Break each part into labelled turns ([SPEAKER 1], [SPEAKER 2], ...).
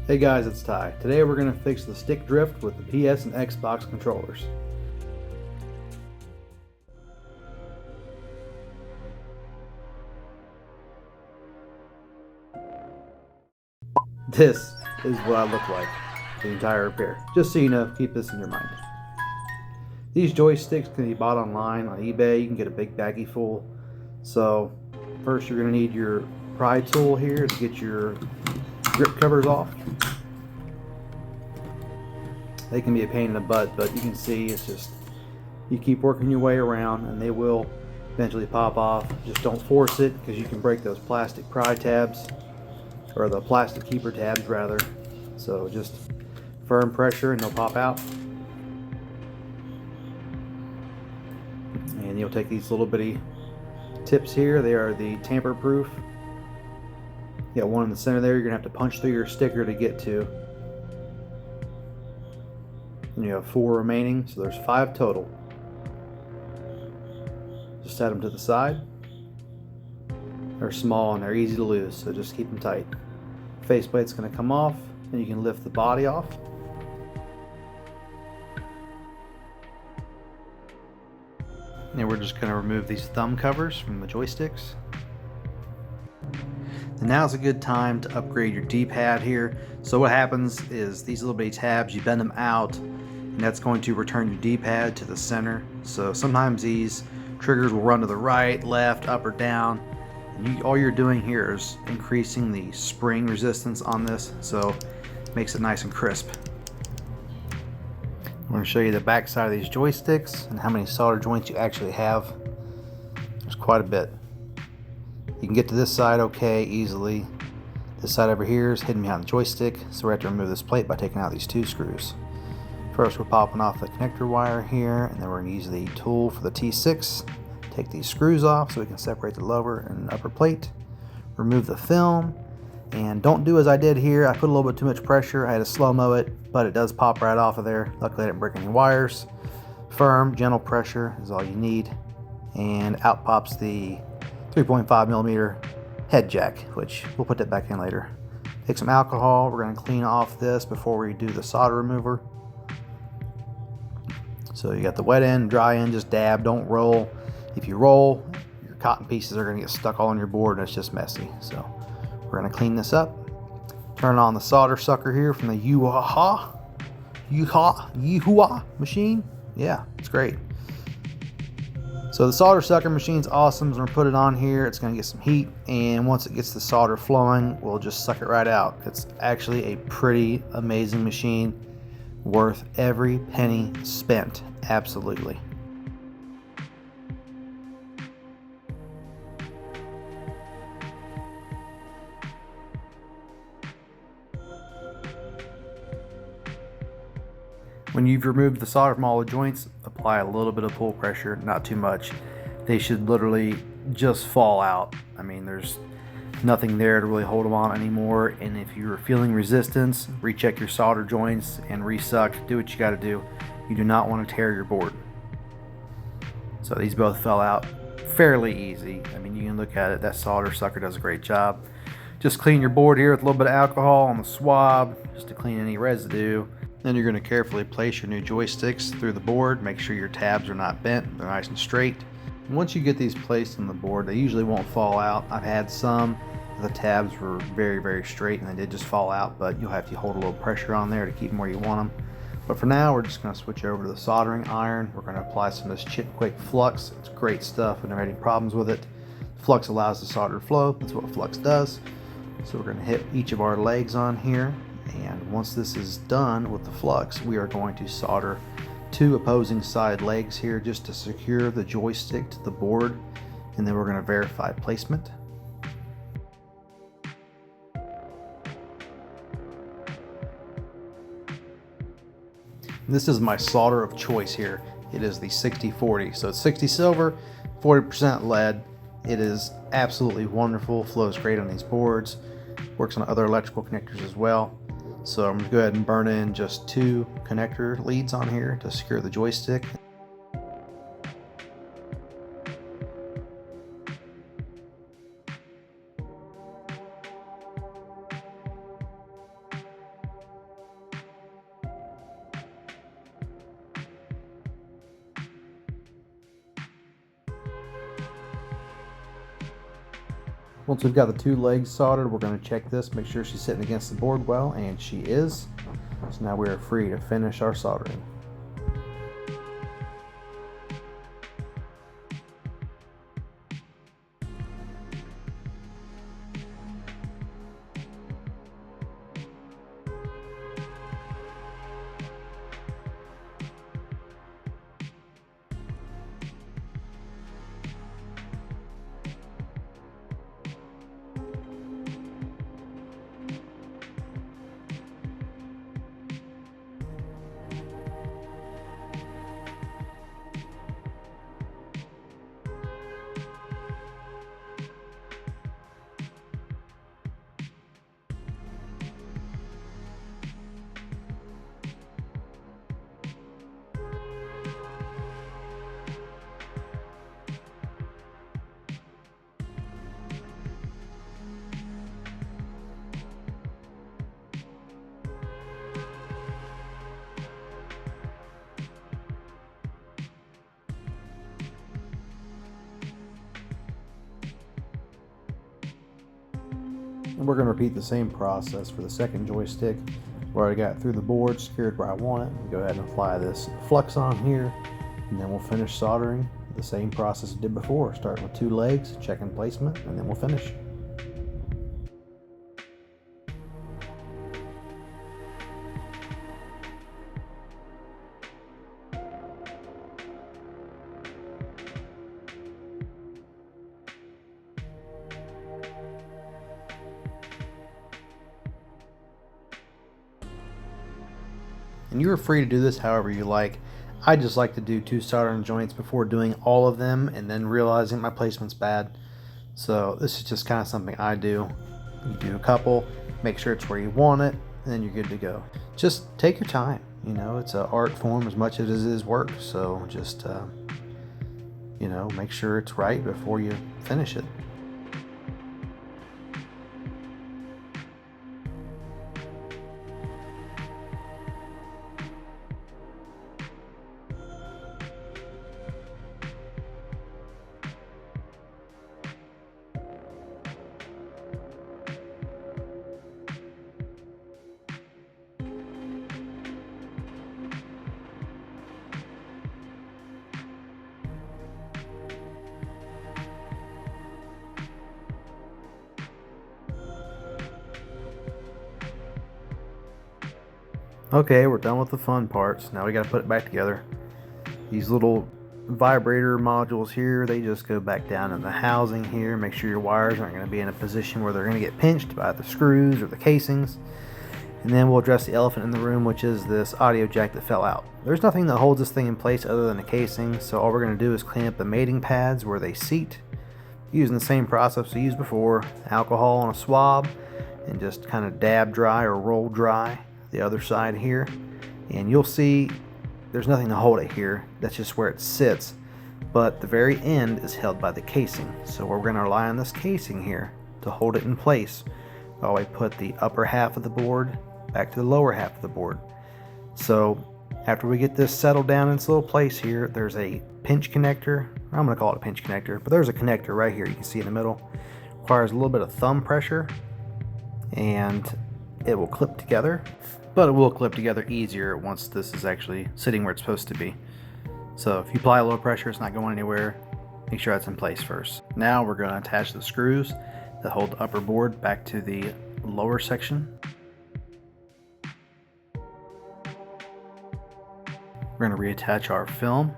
[SPEAKER 1] Hey guys, it's Ty. Today we're going to fix the stick drift with the PS and Xbox controllers. This is what I look like, the entire repair. Just so you know, keep this in your mind. These joysticks can be bought online on eBay. You can get a big baggie full. So first you're going to need your pry tool here to get your grip covers off. They can be a pain in the butt, but you can see it's just, you keep working your way around and they will eventually pop off. Just don't force it because you can break those plastic pry tabs, or the plastic keeper tabs rather. So just firm pressure and they'll pop out. And you'll take these little bitty tips here. They are the tamper proof. You got one in the center there you're gonna have to punch through your sticker to get to. And you have 4 remaining, so there's 5 total. Just set them to the side. They're small and they're easy to lose, so just keep them tight. Faceplate's going to come off, and you can lift the body off. And we're just going to remove these thumb covers from the joysticks. And now's a good time to upgrade your D-pad here. So what happens is these little bitty tabs, you bend them out, and that's going to return your D-pad to the center. So sometimes these triggers will run to the right, left, up, or down. And all you're doing here is increasing the spring resistance on this, so it makes it nice and crisp. I'm going to show you the back side of these joysticks and how many solder joints you actually have. There's quite a bit. You can get to this side okay, easily. This side over here is hidden behind the joystick, so we have to remove this plate by taking out these 2 screws. First we're popping off the connector wire here, and then we're going to use the tool for the T6. Take these screws off so we can separate the lower and upper plate. Remove the film, and don't do as I did here. I put a little bit too much pressure. I had to slow-mo it, but it does pop right off of there. Luckily I didn't break any wires. Firm, gentle pressure is all you need. And out pops the 3.5mm head jack, which we'll put that back in later. Take some alcohol. We're going to clean off this before we do the solder remover. So you got the wet end, dry end, just dab, don't roll. If you roll, your cotton pieces are going to get stuck all on your board and it's just messy. So we're going to clean this up. Turn on the solder sucker here from the Yuha machine. Yeah, it's great. So the solder sucker machine's awesome. So we're going to put it on here. It's going to get some heat, and once it gets the solder flowing, we'll just suck it right out. It's actually a pretty amazing machine. Worth every penny spent, absolutely. When you've removed the solder from all the joints, apply a little bit of pull pressure, not too much. They should literally just fall out. I mean, there's nothing there to really hold them on anymore, and if you're feeling resistance, recheck your solder joints and resuck. Do what you got to do. You do not want to tear your board. So these both fell out fairly easy. I mean, you can look at it, that solder sucker does a great job. Just clean your board here with a little bit of alcohol on the swab just to clean any residue. Then you're going to carefully place your new joysticks through the board. Make sure your tabs are not bent, they're nice and straight. Once you get these placed on the board, they usually won't fall out. I've had some, the tabs were very, very straight and they did just fall out, but you'll have to hold a little pressure on there to keep them where you want them. But for now, we're just going to switch over to the soldering iron. We're going to apply some of this Chip Quick Flux. It's great stuff. We've never had any problems with it. Flux allows the solder to flow. That's what Flux does. So we're going to hit each of our legs on here. And once this is done with the flux, we are going to solder 2 opposing side legs here just to secure the joystick to the board, and then we're going to verify placement. This is my solder of choice here. It is the 60/40, so it's 60 silver, 40% lead. It is absolutely wonderful, flows great on these boards, works on other electrical connectors as well. So I'm going to go ahead and burn in just 2 connector leads on here to secure the joystick. Once we've got the two legs soldered, we're going to check this, make sure she's sitting against the board well, and she is. So now we are free to finish our soldering. And we're going to repeat the same process for the second joystick. We already got through the board, secured where I want it. Go ahead and apply this flux on here, and then we'll finish soldering the same process we did before, starting with two legs, checking placement, and then we'll finish. And you are free to do this however you like. I just like to do two soldering joints before doing all of them and then realizing my placement's bad. So this is just kind of something I do. You do a couple, make sure it's where you want it, and then you're good to go. Just take your time. You know, it's an art form as much as it is work. So just, you know, make sure it's right before you finish it. Okay, we're done with the fun parts. Now we got to put it back together. These little vibrator modules here, they just go back down in the housing here. Make sure your wires aren't going to be in a position where they're going to get pinched by the screws or the casings. And then we'll address the elephant in the room, which is this audio jack that fell out. There's nothing that holds this thing in place other than the casing, so all we're going to do is clean up the mating pads where they seat, using the same process we used before, alcohol on a swab, and just kind of dab dry or roll dry the other side here. And you'll see there's nothing to hold it here, that's just where it sits, but the very end is held by the casing. So we're going to rely on this casing here to hold it in place while we put the upper half of the board back to the lower half of the board. So after we get this settled down in its little place here, there's a pinch connector. I'm going to call it a pinch connector, but there's a connector right here you can see in the middle. Requires a little bit of thumb pressure and it will clip together, but it will clip together easier once this is actually sitting where it's supposed to be. So if you apply low pressure, it's not going anywhere. Make sure that's in place first. Now we're going to attach the screws that hold the upper board back to the lower section. We're going to reattach our film.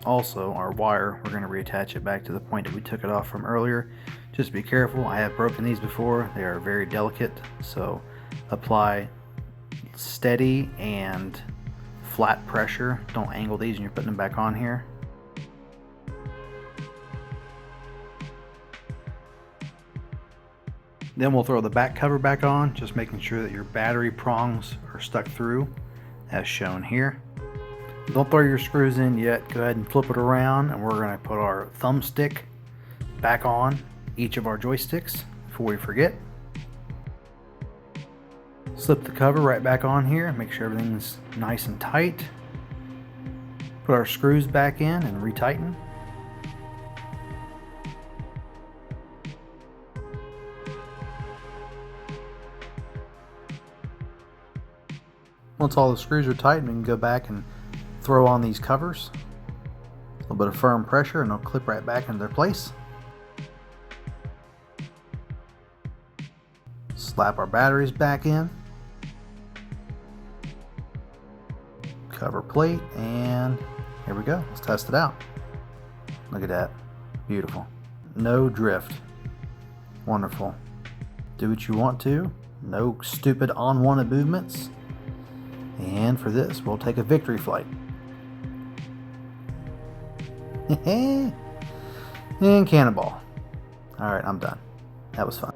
[SPEAKER 1] Also, our wire, we're going to reattach it back to the point that we took it off from earlier. Just be careful, I have broken these before, they are very delicate, so apply steady and flat pressure. Don't angle these when you're putting them back on here. Then we'll throw the back cover back on, just making sure that your battery prongs are stuck through, as shown here. Don't throw your screws in yet, go ahead and flip it around, and we're going to put our thumbstick back on each of our joysticks before we forget. Slip the cover right back on here, make sure everything's nice and tight. Put our screws back in and retighten. Once all the screws are tight, we can go back and throw on these covers. A little bit of firm pressure and they'll clip right back into their place. Slap our batteries back in. Cover plate, and here we go. Let's test it out. Look at that. Beautiful. No drift. Wonderful. Do what you want to. No stupid unwanted movements. And for this, we'll take a victory flight. And cannonball. Alright, I'm done. That was fun.